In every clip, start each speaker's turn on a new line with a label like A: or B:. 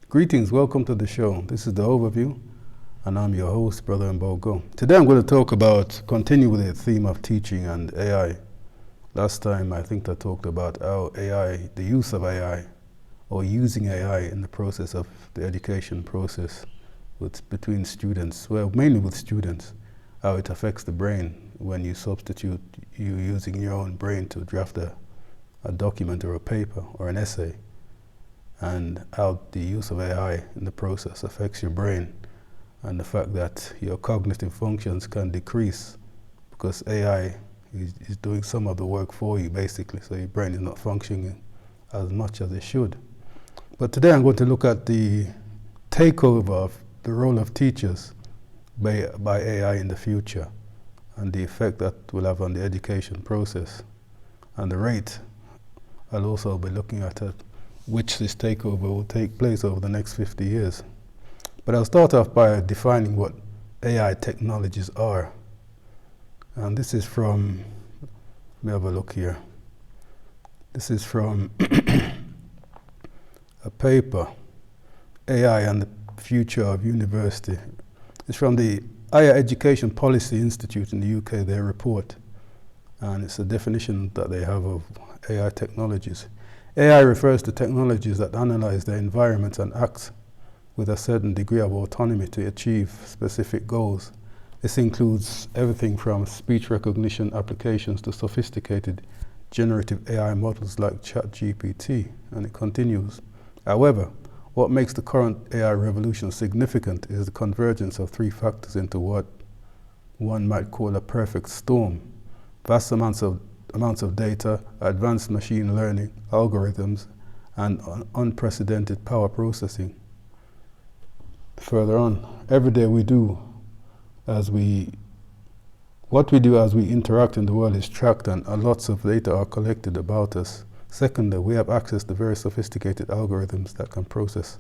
A: Greetings, welcome to the show. This is the overview, and I'm your host, Brother Mbogo. Today I'm going to continue with the theme of teaching and AI. Last time I think I talked about how AI, the use of AI, or using AI in the process of the education process between students, well, mainly with students, how it affects the brain when you substitute you using your own brain to draft a document or a paper or an essay, and how the use of AI in the process affects your brain, and the fact that your cognitive functions can decrease because AI is doing some of the work for you, basically, so your brain is not functioning as much as it should. But today I'm going to look at the takeover of the role of teachers by AI in the future, and the effect that will have on the education process, and the rate. I'll also be looking at which this takeover will take place over the next 50 years. But I'll start off by defining what AI technologies are. And this is from, let me have a look here. This is from a paper, AI and the Future of University. It's from the Higher Education Policy Institute in the UK, their report. And it's a definition that they have of AI technologies. AI refers to technologies that analyze the environment and act with a certain degree of autonomy to achieve specific goals. This includes everything from speech recognition applications to sophisticated generative AI models like ChatGPT, and it continues. However, what makes the current AI revolution significant is the convergence of three factors into what one might call a perfect storm: vast amounts of data, advanced machine learning, algorithms, and unprecedented power processing. Further on, every day what we do as we interact in the world is tracked, and lots of data are collected about us. Secondly, we have access to very sophisticated algorithms that can process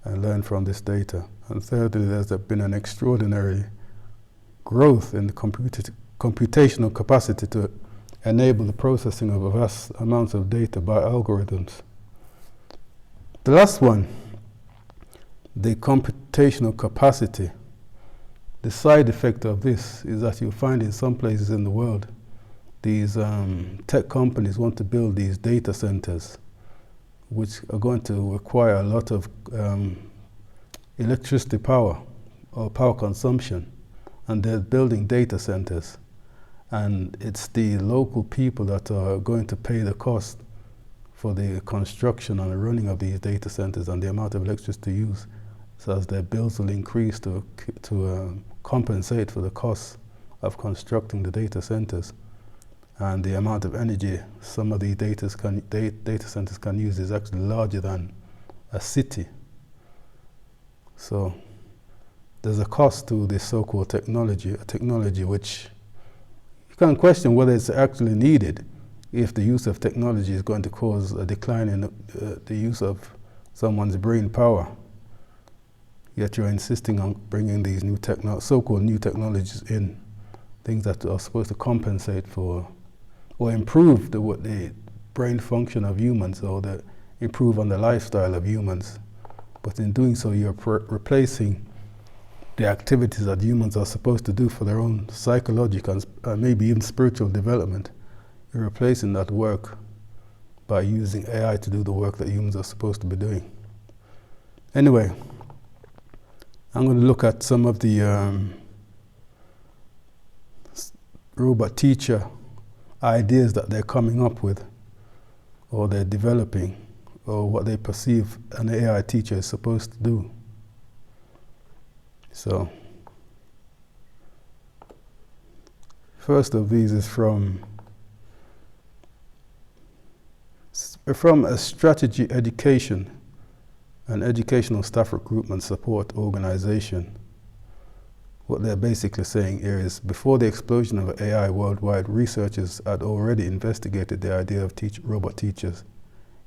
A: and learn from this data. And thirdly, there's been an extraordinary growth in the computational capacity to enable the processing of vast amounts of data by algorithms. The last one, the computational capacity. The side effect of this is that you find in some places in the world, these tech companies want to build these data centers, which are going to require a lot of electricity power or power consumption, and they're building data centers. And it's the local people that are going to pay the cost for the construction and the running of these data centers and the amount of electricity used, so as their bills will increase to compensate for the costs of constructing the data centers. And the amount of energy some of these data centers can use is actually larger than a city. So there's a cost to this so-called technology, a technology which you can question whether it's actually needed, if the use of technology is going to cause a decline in the use of someone's brain power. Yet you're insisting on bringing these new so-called new technologies in, things that are supposed to compensate for or improve the brain function of humans, or improve on the lifestyle of humans. But in doing so, you're replacing the activities that humans are supposed to do for their own psychological and maybe even spiritual development. You're replacing that work by using AI to do the work that humans are supposed to be doing. Anyway, I'm going to look at some of the robot teacher ideas that they're coming up with, or they're developing, or what they perceive an AI teacher is supposed to do. So, first of these is from a strategy education and educational staff recruitment support organization. What they're basically saying here is, before the explosion of AI worldwide, researchers had already investigated the idea of robot teachers.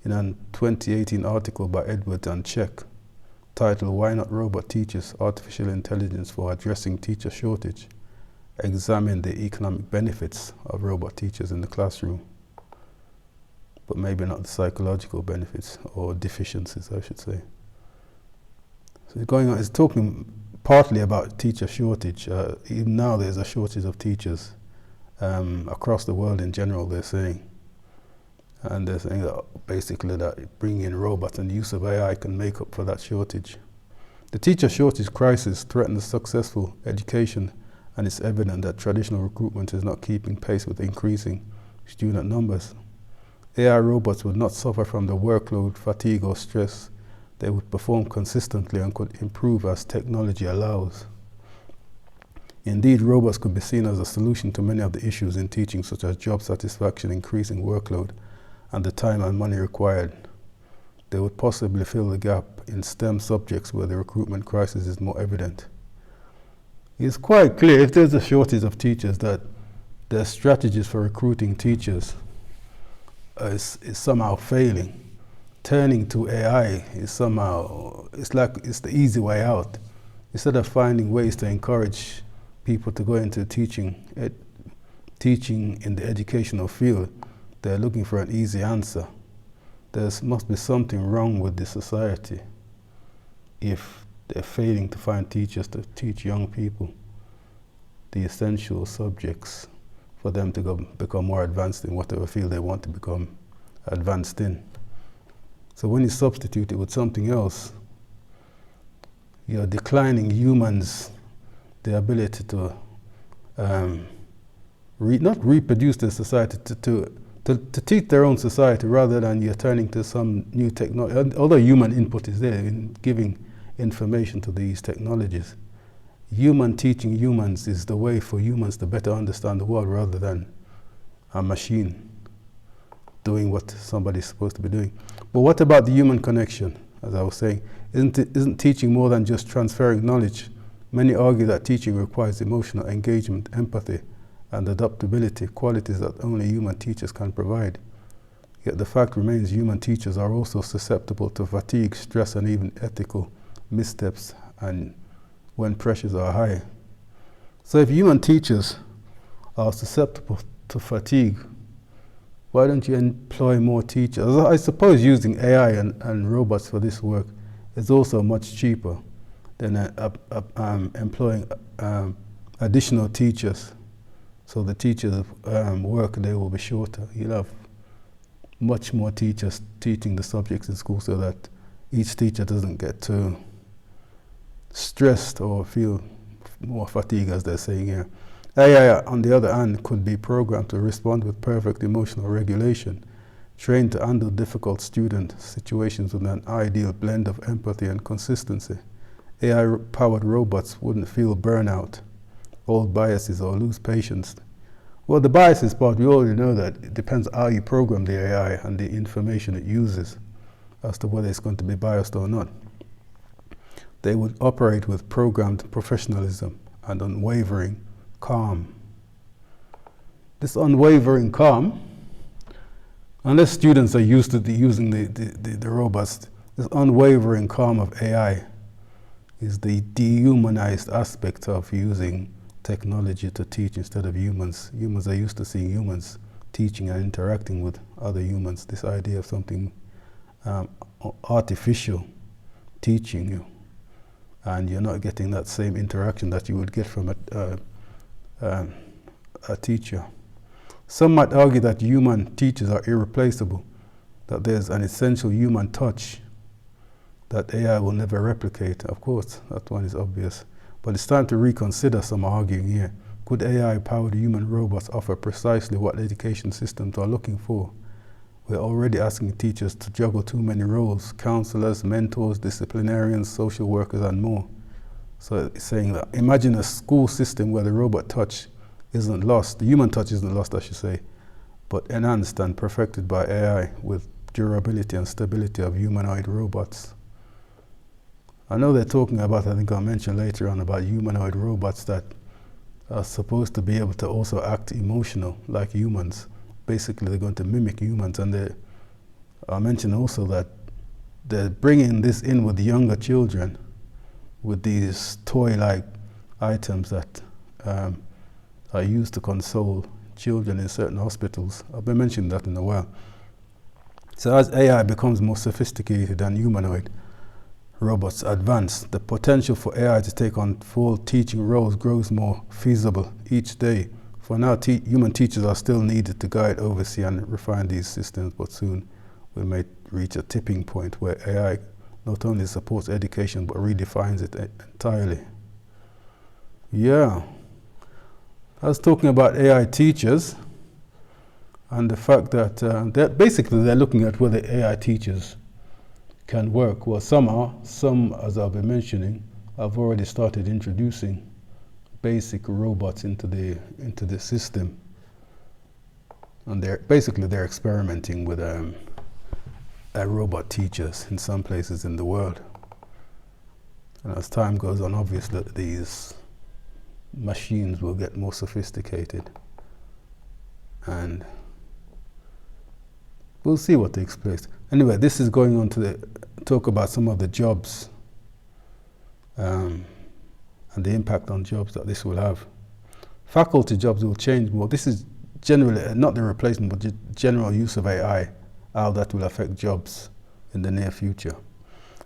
A: In a 2018 article by Edwards and Check, titled Why Not Robot Teachers? Artificial Intelligence for Addressing Teacher Shortage, examine the economic benefits of robot teachers in the classroom, but maybe not the psychological benefits or deficiencies, I should say. So it's talking partly about teacher shortage. Even now there's a shortage of teachers across the world in general, they're saying. And they're saying that basically that bringing in robots and the use of AI can make up for that shortage. The teacher shortage crisis threatens successful education, and it's evident that traditional recruitment is not keeping pace with increasing student numbers. AI robots would not suffer from the workload, fatigue or stress. They would perform consistently and could improve as technology allows. Indeed, robots could be seen as a solution to many of the issues in teaching, such as job satisfaction, increasing workload, and the time and money required. They would possibly fill the gap in STEM subjects where the recruitment crisis is more evident. It's quite clear, if there's a shortage of teachers, that their strategies for recruiting teachers is somehow failing. Turning to AI is somehow, it's the easy way out. Instead of finding ways to encourage people to go into teaching in the educational field, they're looking for an easy answer. There must be something wrong with the society if they're failing to find teachers to teach young people the essential subjects for them to become more advanced in whatever field they want to become advanced in. So when you substitute it with something else, you're declining humans the ability to not reproduce their society, to teach their own society, rather than you're turning to some new technology. Although human input is there in giving information to these technologies, human teaching humans is the way for humans to better understand the world, rather than a machine doing what somebody's supposed to be doing. But what about the human connection? As I was saying, isn't teaching more than just transferring knowledge? Many argue that teaching requires emotional engagement, empathy, and adaptability, qualities that only human teachers can provide. Yet the fact remains human teachers are also susceptible to fatigue, stress, and even ethical missteps, and when pressures are high. So if human teachers are susceptible to fatigue, why don't you employ more teachers? I suppose using AI and robots for this work is also much cheaper than employing additional teachers. So the teachers' work day will be shorter. You'll have much more teachers teaching the subjects in school, so that each teacher doesn't get too stressed or feel more fatigue, as they're saying here. AI, on the other hand, could be programmed to respond with perfect emotional regulation, trained to handle difficult student situations with an ideal blend of empathy and consistency. AI-powered robots wouldn't feel burnout, old biases, or lose patience. Well, the biases part, we already know that it depends how you program the AI and the information it uses as to whether it's going to be biased or not. They would operate with programmed professionalism and unwavering calm. This unwavering calm, unless students are used to using the robots, this unwavering calm of AI is the dehumanized aspect of using technology to teach instead of humans. Humans are used to seeing humans teaching and interacting with other humans. This idea of something artificial teaching you, and you're not getting that same interaction that you would get from a teacher. Some might argue that human teachers are irreplaceable, that there's an essential human touch that AI will never replicate. Of course, that one is obvious. But it's time to reconsider, some arguing here. Could AI-powered human robots offer precisely what education systems are looking for? We're already asking teachers to juggle too many roles: counselors, mentors, disciplinarians, social workers, and more. So it's saying that imagine a school system where the robot touch isn't lost, the human touch isn't lost, I should say, but enhanced and perfected by AI with durability and stability of humanoid robots. I know they're talking about, I think I'll mention later on, about humanoid robots that are supposed to be able to also act emotional like humans. Basically, they're going to mimic humans, and I'll mention also that they're bringing this in with younger children, with these toy-like items that are used to console children in certain hospitals. I'll be mentioning that in a while. So as AI becomes more sophisticated and humanoid robots advance, the potential for AI to take on full teaching roles grows more feasible each day. For now, human teachers are still needed to guide, oversee, and refine these systems, but soon we may reach a tipping point where AI not only supports education, but redefines it entirely. Yeah. I was talking about AI teachers and the fact that they're looking at whether AI teachers can work. Well, some, as I'll be mentioning, have already started introducing basic robots into the system, and they're experimenting with robot teachers in some places in the world. And as time goes on, obviously these machines will get more sophisticated, and we'll see what takes place. Anyway, this is going on to talk about some of the jobs and the impact on jobs that this will have. Faculty jobs will change more. This is generally not the replacement, but general use of AI, how that will affect jobs in the near future.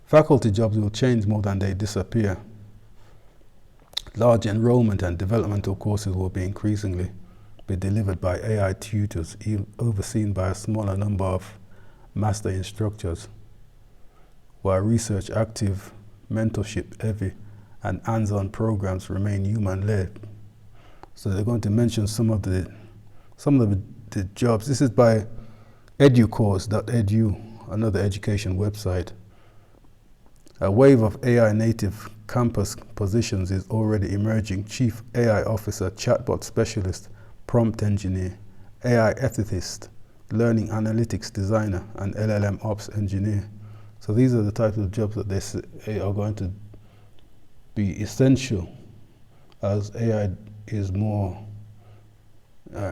A: Faculty jobs will change more than they disappear. Large enrollment and developmental courses will be increasingly delivered by AI tutors, overseen by a smaller number of master instructors, while research active, mentorship heavy, and hands-on programs remain human-led. So they're going to mention some of the jobs. This is by educourse.edu, another education website. A wave of AI native campus positions is already emerging: chief AI officer, chatbot specialist, prompt engineer, AI ethicist, learning analytics designer, and LLM ops engineer. So these are the types of jobs that they say are going to be essential as AI is more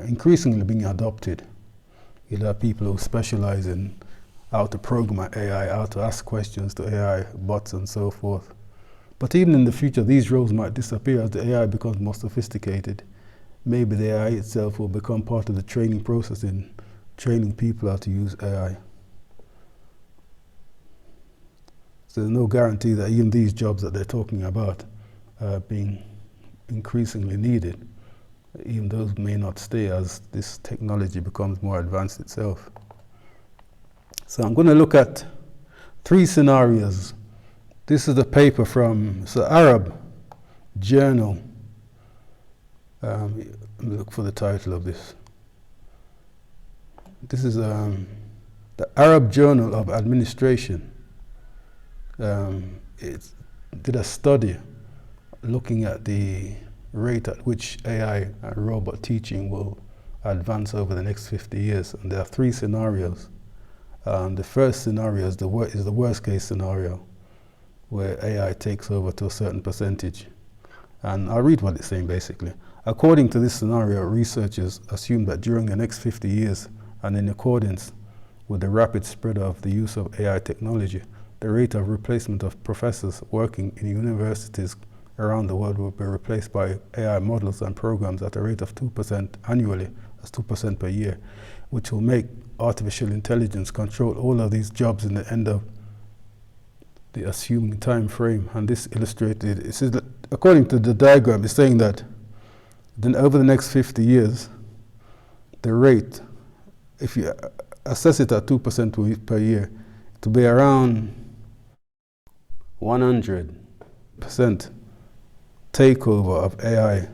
A: increasingly being adopted. You'll have people who specialize in how to program AI, how to ask questions to AI bots and so forth. But even in the future, these roles might disappear as the AI becomes more sophisticated. Maybe the AI itself will become part of the training process in training people how to use AI. So there's no guarantee that even these jobs that they're talking about are being increasingly needed. Even those may not stay as this technology becomes more advanced itself. So I'm going to look at 3 scenarios. This is a paper from the Arab journal. Let me look for the title of this. This is the Arab Journal of Administration. It did a study looking at the rate at which AI and robot teaching will advance over the next 50 years. And there are 3 scenarios. The first scenario is the worst case scenario, where AI takes over to a certain percentage. And I'll read what it's saying basically. According to this scenario, researchers assume that during the next 50 years, and in accordance with the rapid spread of the use of AI technology, the rate of replacement of professors working in universities around the world will be replaced by AI models and programs at a rate of 2% annually, that's 2% per year, which will make artificial intelligence control all of these jobs in the end of the assumed time frame. And this illustrated, it says that according to the diagram, it's saying that then over the next 50 years, the rate, if you assess it at 2% per year, to be around 100% takeover of AI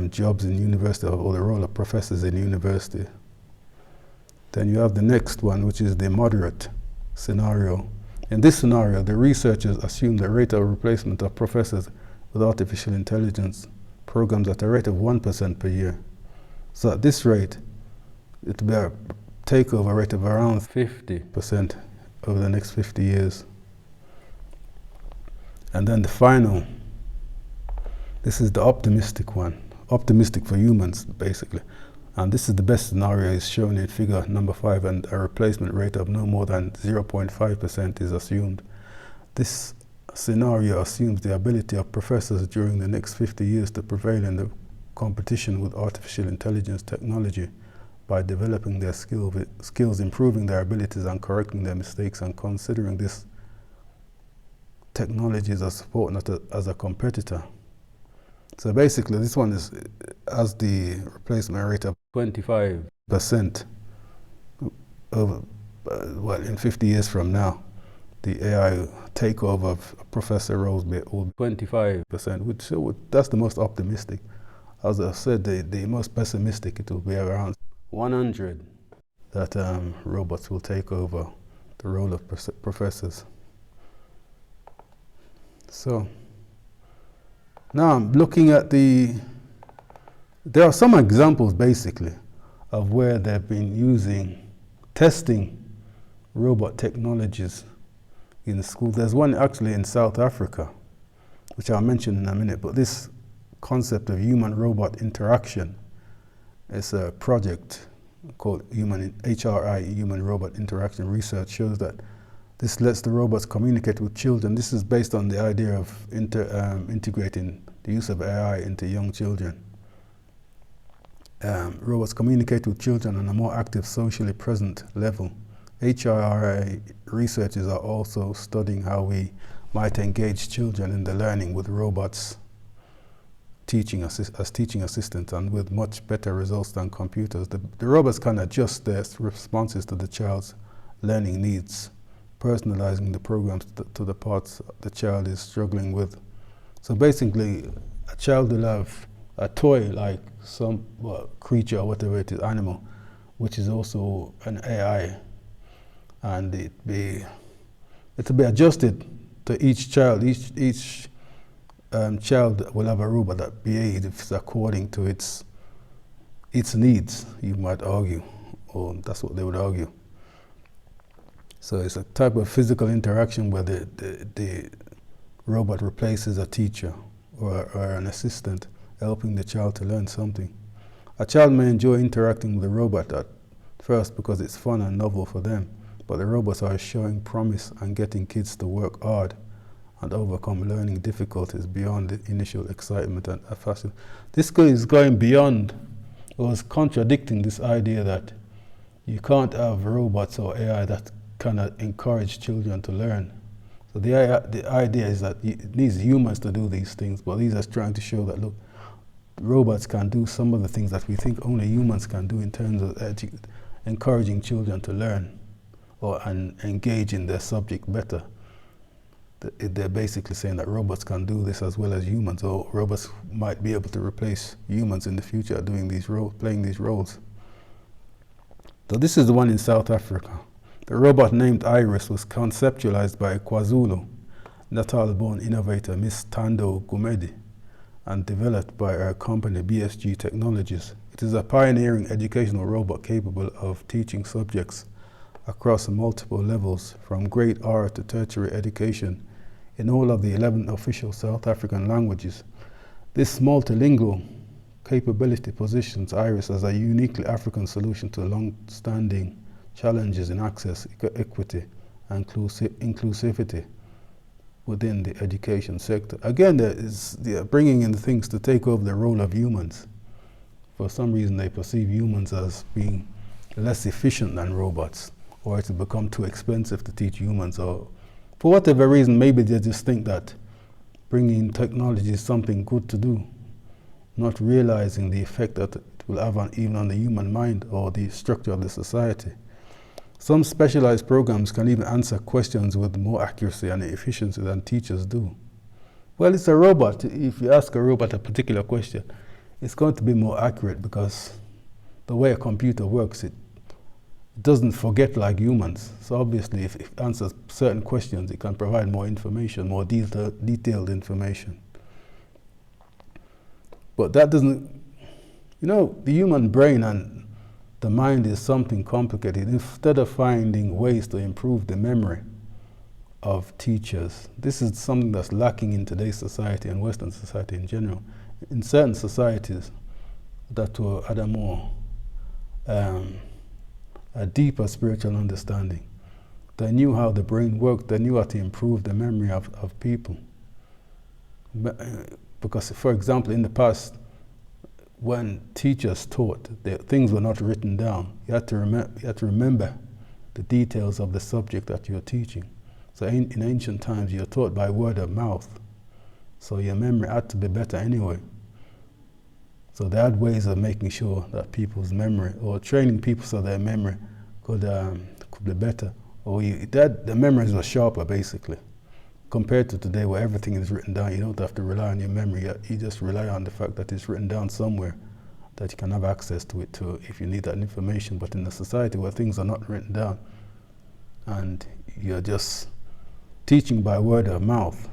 A: jobs in university, or the role of professors in university. Then you have the next one, which is the moderate scenario. In this scenario, the researchers assume the rate of replacement of professors with artificial intelligence programs at a rate of 1% per year. So at this rate, it will be a takeover rate of around 50% over the next 50 years. And then the final, this is the optimistic one, optimistic for humans, basically. And this is the best scenario is shown in figure number 5, and a replacement rate of no more than 0.5% is assumed. This scenario assumes the ability of professors during the next 50 years to prevail in the competition with artificial intelligence technology by developing their skills, improving their abilities, and correcting their mistakes, and considering this technology as a support, not as a competitor. So basically, this one has the replacement rate of 25% over, well, in 50 years from now. The AI takeover of Professor Rose will be 25%, which that's the most optimistic. As I said, the most pessimistic, it will be around 100 that robots will take over the role of professors. So now I'm looking at there are some examples basically of where they've been testing robot technologies in school. There's one actually in South Africa, which I'll mention in a minute, but this concept of human-robot interaction is a project called HRI, Human-Robot Interaction Research, shows that this lets the robots communicate with children. This is based on the idea of integrating the use of AI into young children. Robots communicate with children on a more active, socially present level. HRI researchers are also studying how we might engage children in the learning with robots as teaching assistants, and with much better results than computers. The robots can adjust their responses to the child's learning needs, personalizing the programs to the parts the child is struggling with. So basically, a child will have a toy like some creature or whatever it is, animal, which is also an AI, and it'll be adjusted to each child. Each child will have a robot that behaves according to its needs, you might argue, or that's what they would argue. So it's a type of physical interaction where the robot replaces a teacher or an assistant, helping the child to learn something. A child may enjoy interacting with the robot at first because it's fun and novel for them, but the robots are showing promise and getting kids to work hard and overcome learning difficulties beyond the initial excitement and fashion. This is going beyond, or is contradicting this idea that you can't have robots or AI that cannot encourage children to learn. So the idea is that it needs humans to do these things, but these are trying to show that, look, robots can do some of the things that we think only humans can do in terms of encouraging children to learn and engage in their subject better. They're basically saying that robots can do this as well as humans, or robots might be able to replace humans in the future doing these roles, playing these roles. So this is the one in South Africa. The robot named Iris was conceptualized by KwaZulu Natal-born innovator Miss Tando Gumedi and developed by our company BSG Technologies. It is a pioneering educational robot capable of teaching subjects across multiple levels, from grade R to tertiary education, in all of the 11 official South African languages. This multilingual capability positions Iris as a uniquely African solution to long-standing challenges in access, equity, and inclusivity within the education sector. Again, they're bringing in things to take over the role of humans. For some reason, they perceive humans as being less efficient than robots, or it's become too expensive to teach humans, or for whatever reason, maybe they just think that bringing technology is something good to do, not realizing the effect that it will have even on the human mind or the structure of the society. Some specialized programs can even answer questions with more accuracy and efficiency than teachers do. Well, it's a robot. If you ask a robot a particular question, it's going to be more accurate because the way a computer works, it doesn't forget like humans. So obviously, if it answers certain questions, it can provide more information, more detailed information. But that doesn't, the human brain and the mind is something complicated. Instead of finding ways to improve the memory of teachers, this is something that's lacking in today's society and Western society in general. In certain societies that were at a more a deeper spiritual understanding. They knew how the brain worked. They knew how to improve the memory of people. Because, for example, in the past, when teachers taught, things were not written down. You had to remember the details of the subject that you're teaching. So in ancient times, you're taught by word of mouth. So your memory had to be better anyway. So they had ways of making sure that people's memory, or training people so their memory could be better. Or the memories were sharper, basically. Compared to today, where everything is written down, you don't have to rely on your memory. You just rely on the fact that it's written down somewhere, that you can have access to it if you need that information. But in a society where things are not written down, and you're just teaching by word of mouth,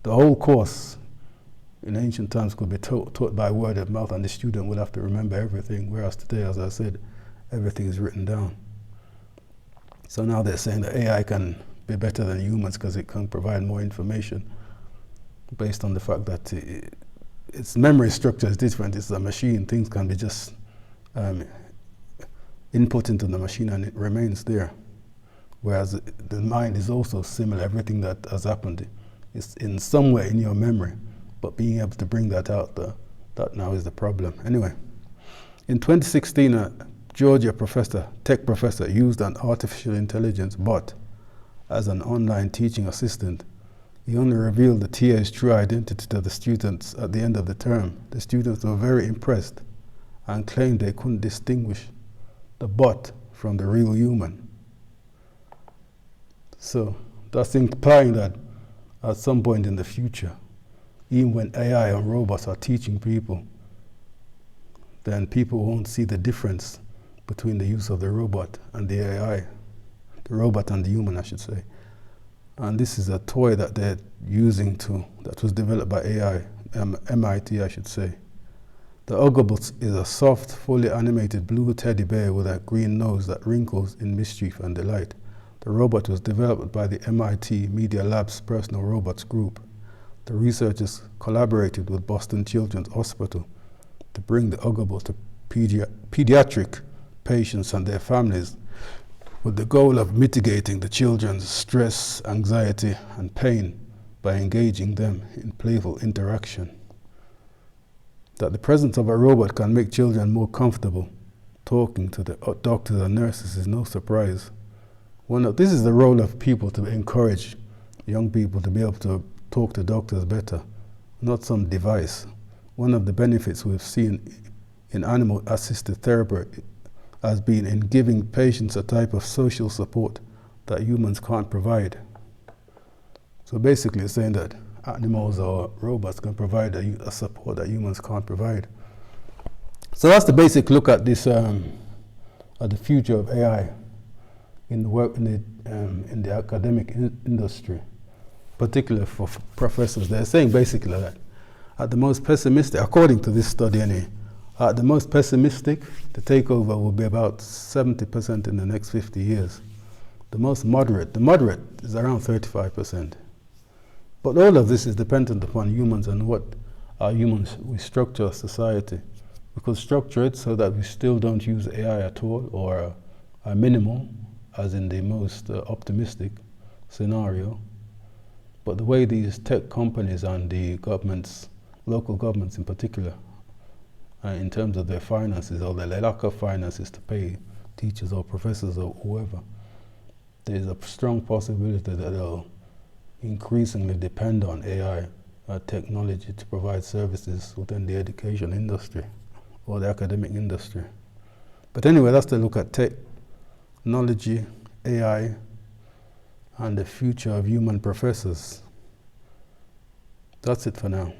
A: the whole course in ancient times could be taught by word of mouth, and the student would have to remember everything. Whereas today, as I said, everything is written down. So now they're saying that AI can be better than humans because it can provide more information based on the fact that its memory structure is different. It's a machine. Things can be just input into the machine and it remains there. Whereas the mind is also similar. Everything that has happened is in some way in your memory, but being able to bring that out, that now is the problem. Anyway, in 2016, a Georgia tech professor used an artificial intelligence bot as an online teaching assistant. He only revealed the TA's true identity to the students at the end of the term. The students were very impressed and claimed they couldn't distinguish the bot from the real human. So that's implying that at some point in the future, even when AI and robots are teaching people, then people won't see the difference between the use of the robot and the AI. The robot and the human, I should say. And this is a toy that they're using that was developed by AI, MIT, I should say. The Ugglebot is a soft, fully animated blue teddy bear with a green nose that wrinkles in mischief and delight. The robot was developed by the MIT Media Lab's Personal Robots Group. The researchers collaborated with Boston Children's Hospital to bring the Ugglebot to pediatric patients and their families, with the goal of mitigating the children's stress, anxiety, and pain by engaging them in playful interaction. That the presence of a robot can make children more comfortable talking to the doctors and nurses is no surprise. This is the role of people, to encourage young people to be able to talk to doctors better, not some device. One of the benefits we've seen in animal-assisted therapy has been in giving patients a type of social support that humans can't provide. So basically it's saying that animals or robots can provide a support that humans can't provide. So that's the basic look at this, at the future of AI in the academic industry, particularly for professors. They're saying basically that at the most pessimistic, according to this study anyway, at the most pessimistic, the takeover will be about 70% in the next 50 years. The most moderate, is around 35%. But all of this is dependent upon humans and what we structure society. We could structure it so that we still don't use AI at all, or are minimal, as in the most optimistic scenario. But the way these tech companies and the governments, local governments in particular, in terms of their finances or their lack of finances to pay teachers or professors or whoever, there's a strong possibility that they'll increasingly depend on AI technology to provide services within the education industry or the academic industry. But anyway, that's the look at technology, AI, and the future of human professors. That's it for now.